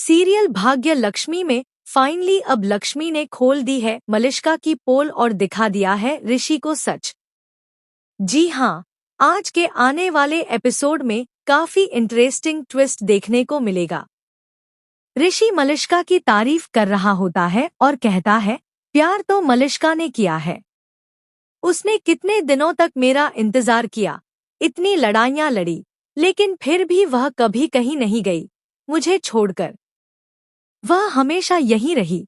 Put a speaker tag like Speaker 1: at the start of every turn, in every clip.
Speaker 1: Serial भाग्य लक्ष्मी में finally अब लक्ष्मी ने खोल दी है मलिष्का की पोल और दिखा दिया है ऋषि को सच। जी हाँ, आज के आने वाले एपिसोड में काफी इंटरेस्टिंग ट्विस्ट देखने को मिलेगा। ऋषि मलिष्का की तारीफ कर रहा होता है और कहता है, प्यार तो मलिष्का ने किया है। उसने कितने दिनों तक मेरा इंतजार किया, इतनी लड़ाइयाँ लड़ी, लेकिन फिर भी वह कभी कहीं नहीं गई मुझे छोड़कर। वह हमेशा यहीं रही।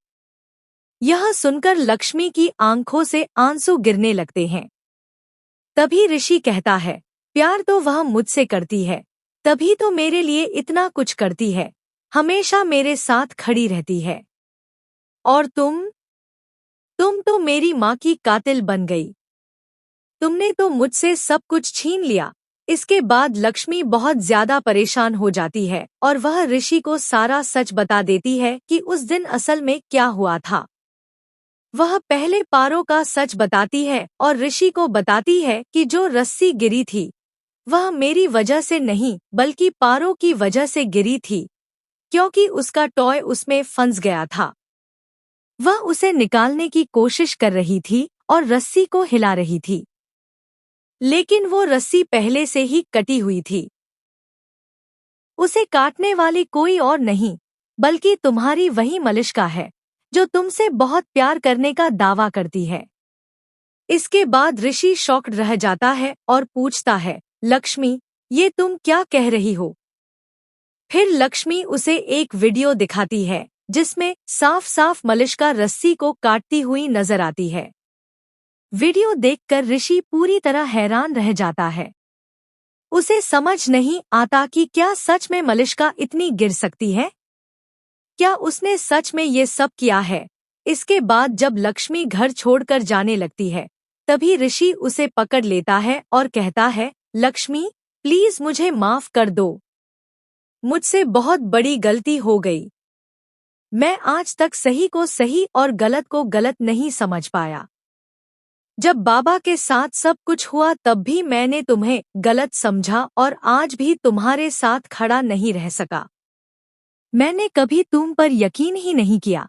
Speaker 1: यह सुनकर लक्ष्मी की आंखों से आंसू गिरने लगते हैं। तभी ऋषि कहता है, प्यार तो वह मुझसे करती है, तभी तो मेरे लिए इतना कुछ करती है, हमेशा मेरे साथ खड़ी रहती है। और तुम तो मेरी माँ की कातिल बन गई। तुमने तो मुझसे सब कुछ छीन लिया। इसके बाद लक्ष्मी बहुत ज्यादा परेशान हो जाती है और वह ऋषि को सारा सच बता देती है कि उस दिन असल में क्या हुआ था। वह पहले पारो का सच बताती है और ऋषि को बताती है कि जो रस्सी गिरी थी वह मेरी वजह से नहीं बल्कि पारो की वजह से गिरी थी, क्योंकि उसका टॉय उसमें फंस गया था। वह उसे निकालने की कोशिश कर रही थी और रस्सी को हिला रही थी, लेकिन वो रस्सी पहले से ही कटी हुई थी। उसे काटने वाली कोई और नहीं बल्कि तुम्हारी वही मलिष्का है जो तुमसे बहुत प्यार करने का दावा करती है। इसके बाद ऋषि शॉक्ड रह जाता है और पूछता है, लक्ष्मी, ये तुम क्या कह रही हो? फिर लक्ष्मी उसे एक वीडियो दिखाती है जिसमें साफ साफ मलिष्का रस्सी को काटती हुई नजर आती है। वीडियो देखकर ऋषि पूरी तरह हैरान रह जाता है। उसे समझ नहीं आता कि क्या सच में मलिष्का इतनी गिर सकती है? क्या उसने सच में ये सब किया है? इसके बाद जब लक्ष्मी घर छोड़कर जाने लगती है, तभी ऋषि उसे पकड़ लेता है और कहता है, लक्ष्मी, प्लीज मुझे माफ कर दो। मुझसे बहुत बड़ी गलती हो गई। मैं आज तक सही को सही और गलत को गलत नहीं समझ पाया। जब बाबा के साथ सब कुछ हुआ तब भी मैंने तुम्हें गलत समझा और आज भी तुम्हारे साथ खड़ा नहीं रह सका। मैंने कभी तुम पर यकीन ही नहीं किया।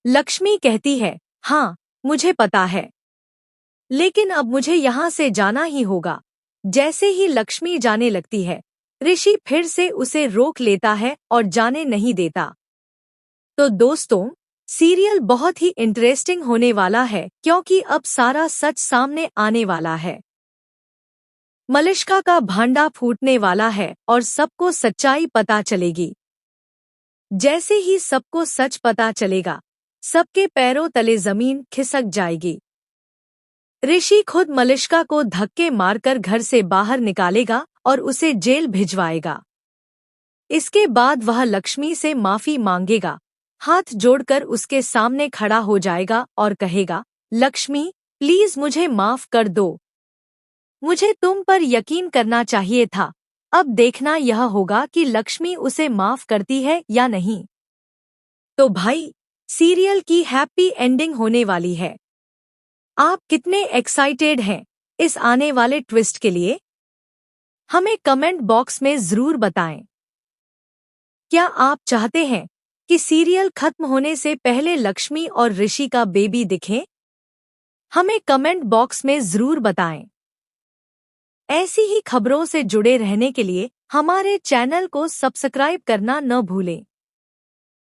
Speaker 1: लक्ष्मी कहती है, हाँ, मुझे पता है, लेकिन अब मुझे यहाँ से जाना ही होगा। जैसे ही लक्ष्मी जाने लगती है, ऋषि फिर से उसे रोक लेता है और जाने नहीं देता। तो दोस्तों, सीरियल बहुत ही इंटरेस्टिंग होने वाला है क्योंकि अब सारा सच सामने आने वाला है। मलिष्का का भांडा फूटने वाला है और सबको सच्चाई पता चलेगी। जैसे ही सबको सच पता चलेगा, सबके पैरों तले जमीन खिसक जाएगी। ऋषि खुद मलिष्का को धक्के मारकर घर से बाहर निकालेगा और उसे जेल भिजवाएगा। इसके बाद वह लक्ष्मी से माफी मांगेगा, हाथ जोड़कर उसके सामने खड़ा हो जाएगा और कहेगा, लक्ष्मी, प्लीज मुझे माफ कर दो। मुझे तुम पर यकीन करना चाहिए था। अब देखना यह होगा कि लक्ष्मी उसे माफ करती है या नहीं। तो भाई, सीरियल की हैप्पी एंडिंग होने वाली है। आप कितने एक्साइटेड हैं इस आने वाले ट्विस्ट के लिए? हमें कमेंट बॉक्स में जरूर बताएं। क्या आप चाहते हैं कि सीरियल खत्म होने से पहले लक्ष्मी और ऋषि का बेबी दिखे? हमें कमेंट बॉक्स में जरूर बताएं। ऐसी ही खबरों से जुड़े रहने के लिए हमारे चैनल को सब्सक्राइब करना न भूलें।